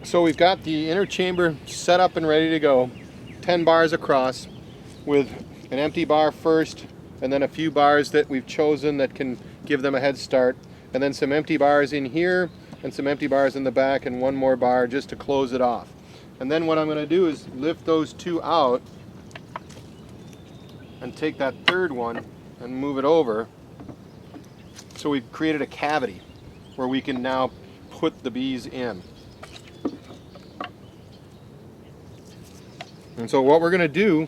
So we've got the inner chamber set up and ready to go. 10 bars across with an empty bar first, and then a few bars that we've chosen that can give them a head start, and then some empty bars in here and some empty bars in the back, and one more bar just to close it off. And then what I'm going to do is lift those two out and take that third one and move it over. So we've created a cavity where we can now put the bees in. And so what we're going to do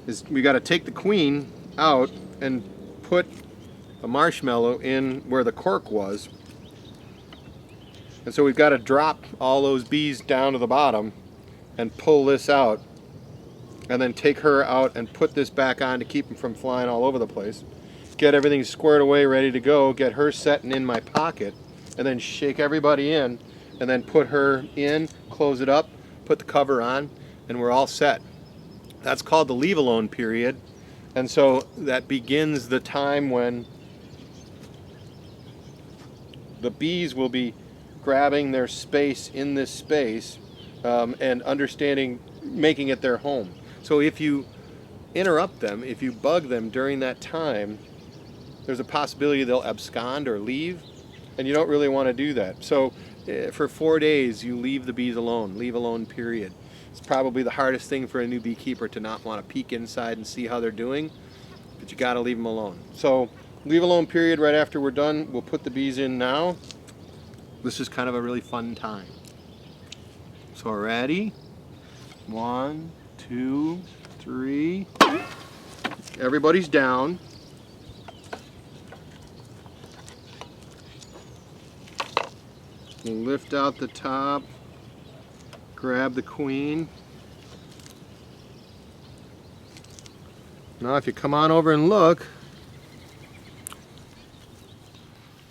is we got to take the queen out and put a marshmallow in where the cork was. And so we've got to drop all those bees down to the bottom and pull this out, and then take her out and put this back on to keep them from flying all over the place. Get everything squared away, ready to go, get her set and in my pocket, and then shake everybody in, and then put her in, close it up, put the cover on, and we're all set. That's called the leave alone period. And so that begins the time when the bees will be grabbing their space in this space, and understanding, making it their home. So if you interrupt them, if you bug them during that time, there's a possibility they'll abscond or leave, and you don't really want to do that. So for 4 days you leave the bees alone, leave alone period. It's probably the hardest thing for a new beekeeper, to not want to peek inside and see how they're doing, but you got to leave them alone. So leave alone period right after we're done. We'll put the bees in now. This is kind of a really fun time. So ready? 1, 2, 3. Everybody's down. Lift out the top, grab the queen. Now if you come on over and look,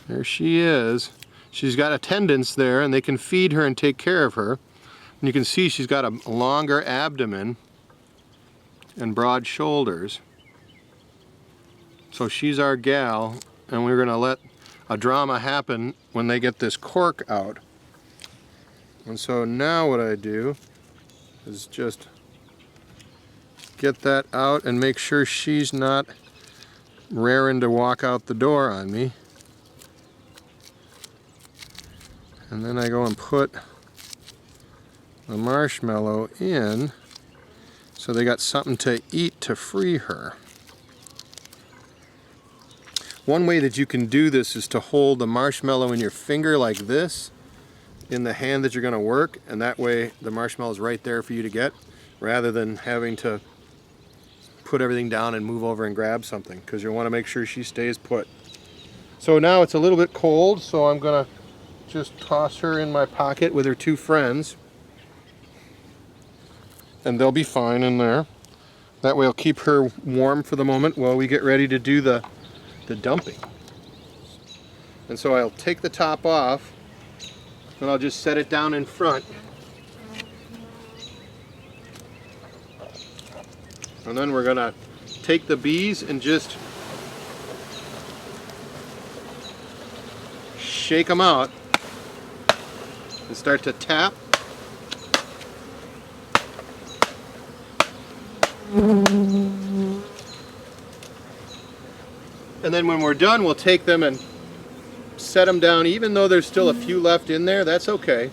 there she is. She's got attendants there, and they can feed her and take care of her. And you can see she's got a longer abdomen and broad shoulders. So she's our gal, and we're going to let a drama happen when they get this cork out. And so now what I do is just get that out and make sure she's not raring to walk out the door on me. And then I go and put the marshmallow in, so they got something to eat to free her. One way that you can do this is to hold the marshmallow in your finger like this, in the hand that you're going to work, and that way the marshmallow is right there for you to get, rather than having to put everything down and move over and grab something, because you want to make sure she stays put. So now it's a little bit cold, so I'm going to just toss her in my pocket with her two friends, and they'll be fine in there. That way I'll keep her warm for the moment while we get ready to do the dumping. And so I'll take the top off, and I'll just set it down in front. And then we're gonna take the bees and just shake them out and start to tap. And then when we're done, we'll take them and set them down. Even though there's still a few left in there, that's okay.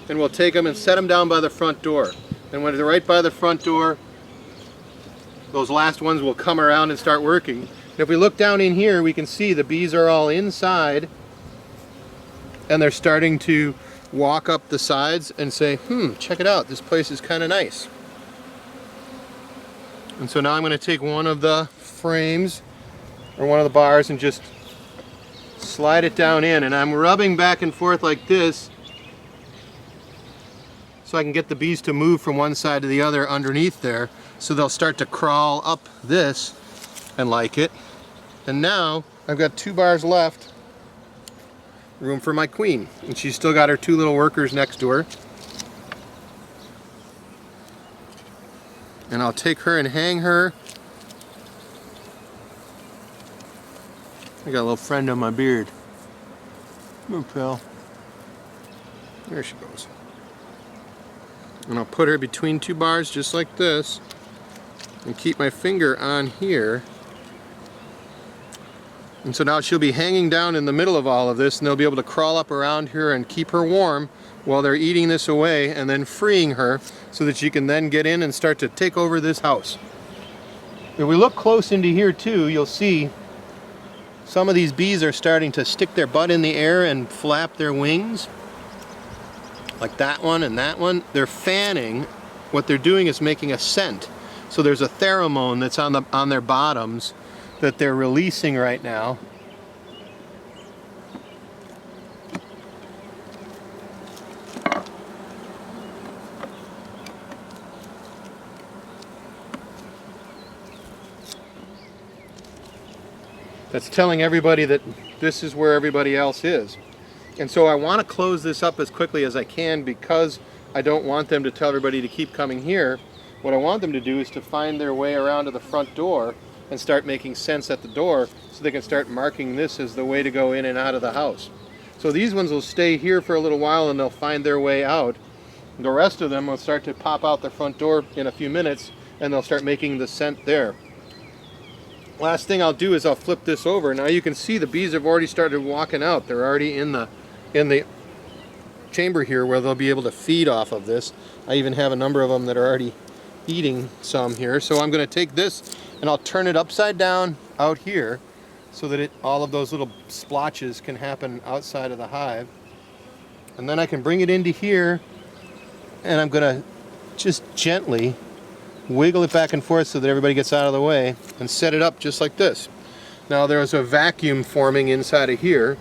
And we'll take them and set them down by the front door. And when they're right by the front door, those last ones will come around and start working. And if we look down in here, we can see the bees are all inside, and they're starting to walk up the sides and say, check it out, this place is kind of nice. And so now I'm going to take one of the frames, or one of the bars, and just slide it down in, and I'm rubbing back and forth like this so I can get the bees to move from one side to the other underneath there, so they'll start to crawl up this and like it. And now I've got 2 bars left, room for my queen, and she's still got her 2 little workers next to her. And I'll take her and hang her I got a little friend on my beard. Come on, pal. There she goes. And I'll put her between two bars just like this and keep my finger on here. And so now she'll be hanging down in the middle of all of this, and they'll be able to crawl up around here and keep her warm while they're eating this away, and then freeing her so that she can then get in and start to take over this house. If we look close into here too, you'll see some of these bees are starting to stick their butt in the air and flap their wings. Like that one and that one. They're fanning. What they're doing is making a scent. So there's a pheromone that's on their bottoms that they're releasing right now. That's telling everybody that this is where everybody else is. And so I want to close this up as quickly as I can because I don't want them to tell everybody to keep coming here. What I want them to do is to find their way around to the front door and start making sense at the door so they can start marking this as the way to go in and out of the house. So these ones will stay here for a little while and they'll find their way out. The rest of them will start to pop out the front door in a few minutes and they'll start making the scent there. Last thing I'll do is I'll flip this over. Now you can see the bees have already started walking out. They're already in the chamber here where they'll be able to feed off of this. I even have a number of them that are already eating some here. So I'm going to take this and I'll turn it upside down out here so that all of those little splotches can happen outside of the hive. And then I can bring it into here and I'm going to just gently wiggle it back and forth so that everybody gets out of the way and set it up just like this. Now there's a vacuum forming inside of here,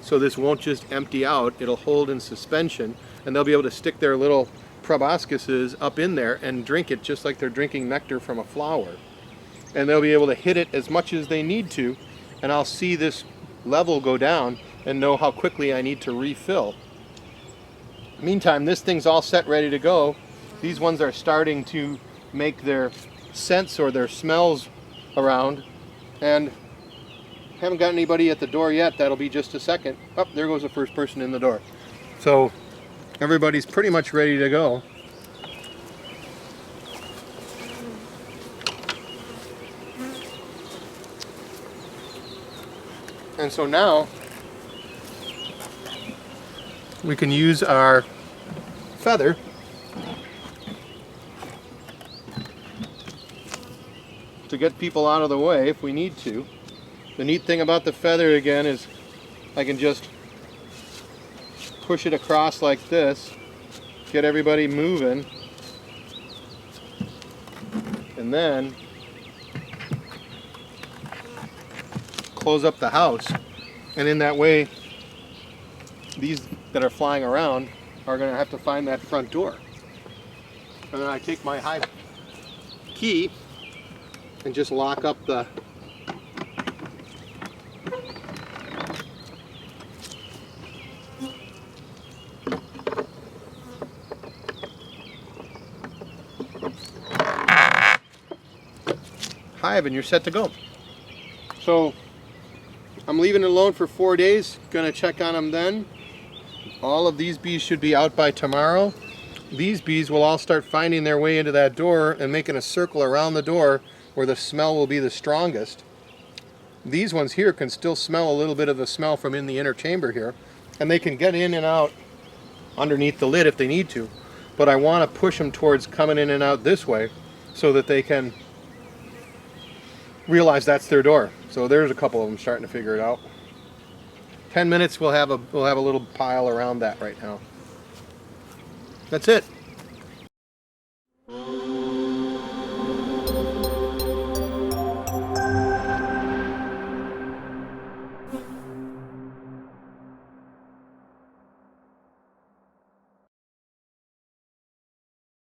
so this won't just empty out, it'll hold in suspension and they'll be able to stick their little proboscises up in there and drink it just like they're drinking nectar from a flower. And they'll be able to hit it as much as they need to, and I'll see this level go down and know how quickly I need to refill. Meantime, this thing's all set, ready to go. These ones are starting to make their scents or their smells around, and haven't got anybody at the door yet. That'll be just a second. Oh, there goes the first person in the door. So everybody's pretty much ready to go. And so now we can use our feather to get people out of the way if we need to. The neat thing about the feather again is I can just push it across like this, get everybody moving, and then close up the house. And in that way, these that are flying around are going to have to find that front door. And then I take my hive key and just lock up the hive and you're set to go. So I'm leaving it alone for 4 days, gonna check on them then. All of these bees should be out by tomorrow. These bees will all start finding their way into that door and making a circle around the door where the smell will be the strongest. These ones here can still smell a little bit of the smell from in the inner chamber here, and they can get in and out underneath the lid if they need to, but I want to push them towards coming in and out this way so that they can realize that's their door. So there's a couple of them starting to figure it out. 10 minutes, we'll have a little pile around that right now. That's it.